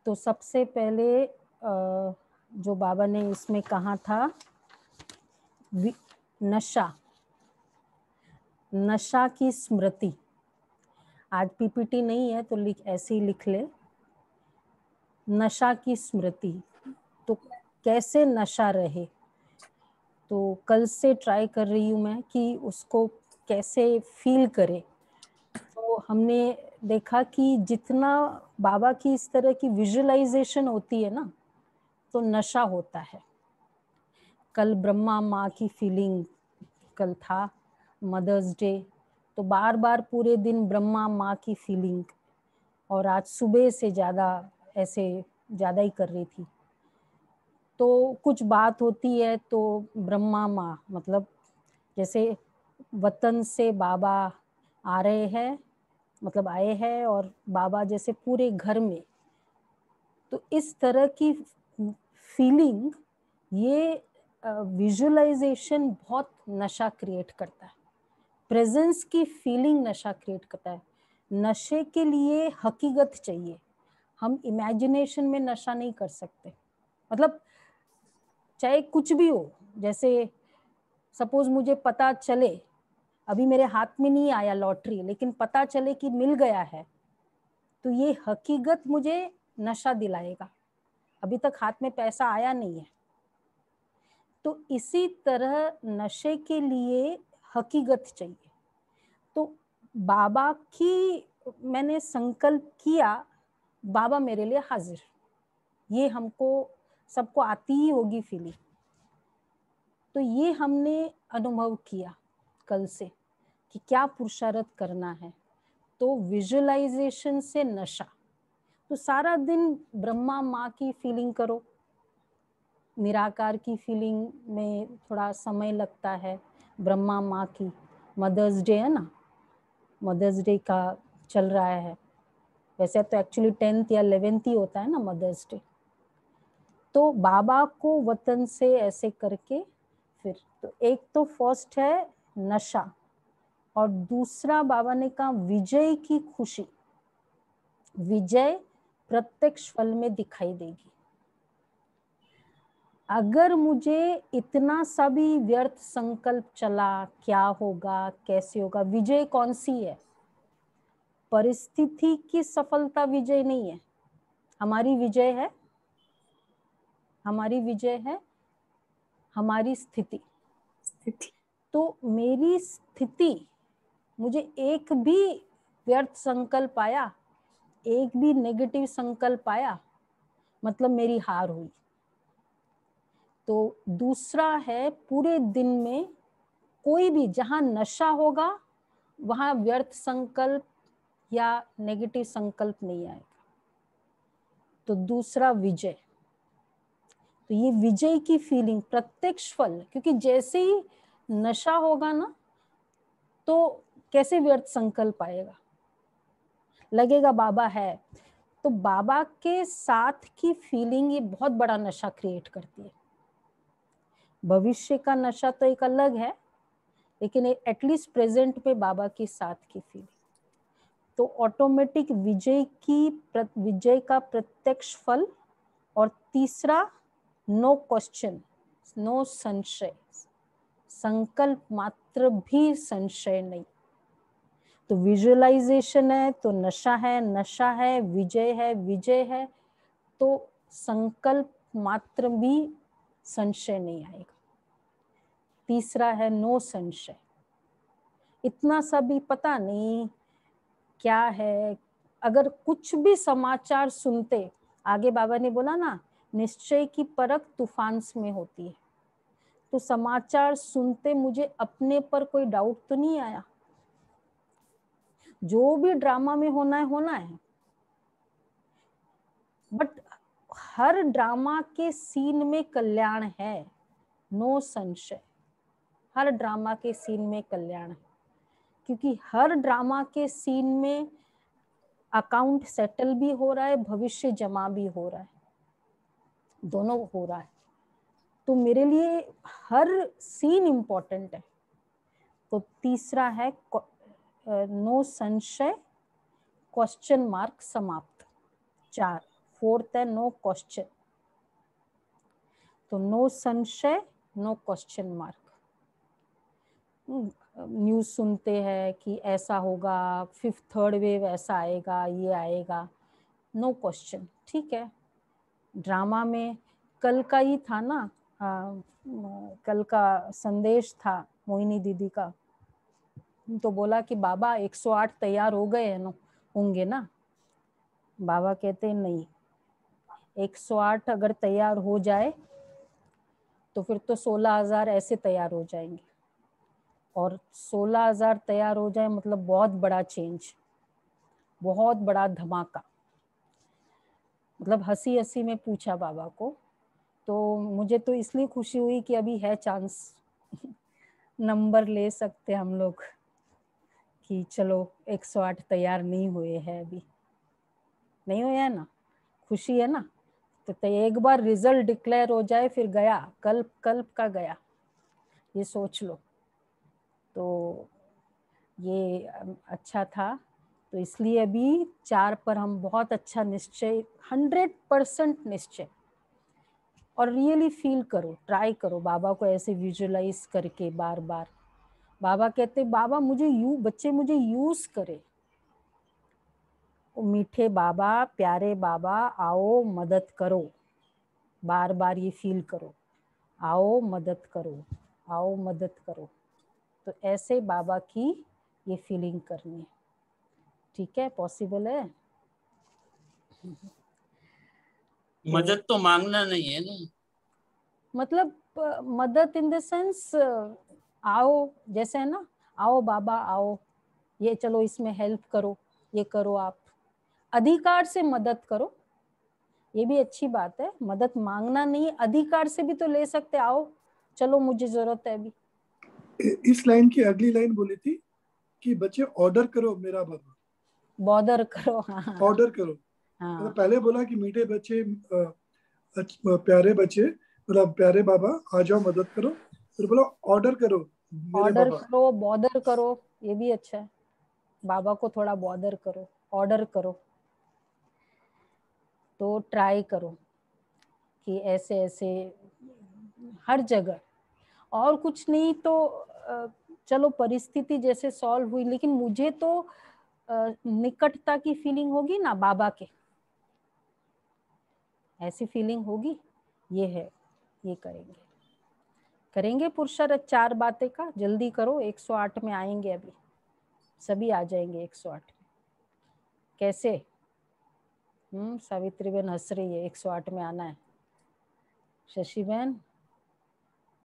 तो सबसे पहले जो बाबा ने इसमें कहा था, नशा, नशा की स्मृति। आज पीपीटी नहीं है तो ऐसे ही लिख ले, नशा की स्मृति। तो कैसे नशा रहे, तो कल से ट्राई कर रही हूँ मैं कि उसको कैसे फील करे। तो हमने देखा कि जितना बाबा की इस तरह की विजुअलाइजेशन होती है ना, तो नशा होता है। कल ब्रह्मा माँ की फीलिंग, कल था मदर्स डे, तो बार बार पूरे दिन ब्रह्मा माँ की फीलिंग, और आज सुबह से ज़्यादा ऐसे ज़्यादा ही कर रही थी। तो कुछ बात होती है तो ब्रह्मा माँ, मतलब जैसे वतन से बाबा आ रहे हैं, मतलब आए हैं, और बाबा जैसे पूरे घर में, तो इस तरह की फीलिंग, ये विजुअलाइजेशन बहुत नशा क्रिएट करता है। प्रेजेंस की फीलिंग नशा क्रिएट करता है। नशे के लिए हकीकत चाहिए, हम इमेजिनेशन में नशा नहीं कर सकते। मतलब चाहे कुछ भी हो, जैसे सपोज मुझे पता चले, अभी मेरे हाथ में नहीं आया लॉटरी, लेकिन पता चले कि मिल गया है, तो ये हकीकत मुझे नशा दिलाएगा। अभी तक हाथ में पैसा आया नहीं है। तो इसी तरह नशे के लिए हकीकत चाहिए। तो बाबा की मैंने संकल्प किया, बाबा मेरे लिए हाजिर। ये हमको सबको आती ही होगी फीलिंग। तो ये हमने अनुभव किया कल से कि क्या पुरुषार्थ करना है। तो विजुअलाइजेशन से नशा, तो सारा दिन ब्रह्मा माँ की फीलिंग करो। निराकार की फीलिंग में थोड़ा समय लगता है, ब्रह्मा माँ की। मदर्स डे है ना, मदर्स डे का चल रहा है। वैसे तो एक्चुअली 10th या 11th ही होता है ना मदर्स डे। तो बाबा को वतन से ऐसे करके फिर, तो एक तो फर्स्ट है नशा, और दूसरा बाबा ने कहा विजय की खुशी। विजय प्रत्यक्ष फल में दिखाई देगी। अगर मुझे इतना सा भी व्यर्थ संकल्प चला, क्या होगा, कैसे होगा, विजय कौन सी है? परिस्थिति की सफलता विजय नहीं है, हमारी विजय है। हमारी विजय है हमारी स्थिति। तो मेरी स्थिति, मुझे एक भी व्यर्थ संकल्प आया, एक भी नेगेटिव संकल्प आया, मतलब मेरी हार हुई। तो दूसरा है पूरे दिन में कोई भी, जहां नशा होगा वहां व्यर्थ संकल्प या नेगेटिव संकल्प नहीं आएगा। तो दूसरा विजय, तो ये विजय की फीलिंग, प्रत्यक्ष फल, क्योंकि जैसे ही नशा होगा ना, तो कैसे व्यर्थ संकल्प आएगा, लगेगा बाबा है। तो बाबा के साथ की फीलिंग ये बहुत बड़ा नशा क्रिएट करती है। भविष्य का नशा तो एक अलग है, लेकिन एटलीस्ट प्रेजेंट पे बाबा के साथ की फीलिंग, तो ऑटोमेटिक विजय का प्रत्यक्ष फल। और तीसरा नो क्वेश्चन, नो संशय, संकल्प मात्र भी संशय नहीं। तो विजुअलाइजेशन है तो नशा है, नशा है विजय है, विजय है तो संकल्प मात्र भी संशय नहीं आएगा। तीसरा है नो संशय। इतना सा भी पता नहीं क्या है, अगर कुछ भी समाचार सुनते, आगे बाबा ने बोला ना, निश्चय की परख तूफान में होती है। तो समाचार सुनते मुझे अपने पर कोई डाउट तो नहीं आया, जो भी ड्रामा में होना है। बट हर ड्रामा के सीन में कल्याण है, नो संशय। हर ड्रामा के सीन में कल्याण है, क्योंकि हर ड्रामा के सीन में अकाउंट सेटल भी हो रहा है, भविष्य जमा भी हो रहा है, दोनों हो रहा है। तो मेरे लिए हर सीन इंपॉर्टेंट है। तो तीसरा है नो संशय, क्वेश्चन मार्क समाप्त। 4 फोर्थ है नो क्वेश्चन, तो नो संशय, नो क्वेश्चन मार्क। न्यूज़ सुनते हैं कि ऐसा होगा, फिफ्थ थर्ड वेव ऐसा आएगा, ये आएगा, नो क्वेश्चन, ठीक है। ड्रामा में कल का ही था ना, कल का संदेश था मोहिनी दीदी का, तो बोला कि बाबा 108 तैयार हो गए हैं ना, होंगे ना। बाबा कहते नहीं, 108 अगर तैयार हो जाए तो फिर तो 16,000 ऐसे तैयार हो जाएंगे, और 16,000 तैयार हो जाए मतलब बहुत बड़ा चेंज, बहुत बड़ा धमाका। मतलब हंसी हंसी में पूछा बाबा को, तो मुझे तो इसलिए खुशी हुई कि अभी है चांस, नंबर ले सकते हम लोग कि चलो 108 तैयार नहीं हुए हैं, अभी नहीं हुए है ना, खुशी है ना। तो एक बार रिजल्ट डिक्लेयर हो जाए फिर गया, कल्प कल्प का गया, ये सोच लो। तो ये अच्छा था, तो इसलिए अभी 4 पर हम बहुत अच्छा निश्चय, 100% निश्चय। और रियली फील करो, ट्राई करो बाबा को ऐसे विजुअलाइज करके बार बार। बाबा कहते बाबा मुझे बच्चे मुझे यूज करे। मीठे बाबा, प्यारे बाबा, आओ मदद करो, बार बार ये फील करो, आओ मदद करो, आओ मदद करो। तो ऐसे बाबा की ये फीलिंग करनी है, ठीक है, पॉसिबल है। मदद तो मांगना नहीं है ना, मतलब मदद इन द सेंस, आओ, जैसे है ना, आओ बाबा आओ, ये चलो इसमें हेल्प करो, ये करो, आप अधिकार से मदद करो, ये भी अच्छी बात है। मदद मांगना नहीं, अधिकार से भी तो ले सकते, आओ चलो मुझे जरूरत है अभी। इस लाइन की अगली लाइन बोली थी कि बच्चे ऑर्डर करो मेरा बाबा, बॉदर करो, हाँ ऑर्डर करो। हाँ, मतलब पहले बोला कि मीठे बच्चे, प्यारे बच्चे, मतलब प्यारे बाबा आ जाओ मदद करो, फिर बोला ऑर्डर करो मेरे ऑर्डर बाबा। करो, बॉदर करो, ये भी अच्छा है, बाबा को थोड़ा बॉदर करो, ऑर्डर करो। तो ट्राई करो कि ऐसे ऐसे हर जगह, और कुछ नहीं तो चलो परिस्थिति जैसे सॉल्व हुई, लेकिन मुझे तो निकटता की फीलिंग होगी ना बाबा के, ऐसी फीलिंग होगी, ये है, ये करेंगे, करेंगे पुरुषार्थ 4 बातें का। जल्दी करो, 108 में आएंगे अभी, सभी आ जाएंगे 108 में। कैसे? सावित्री बहन हंस रही है, 108 में आना है। शशि बहन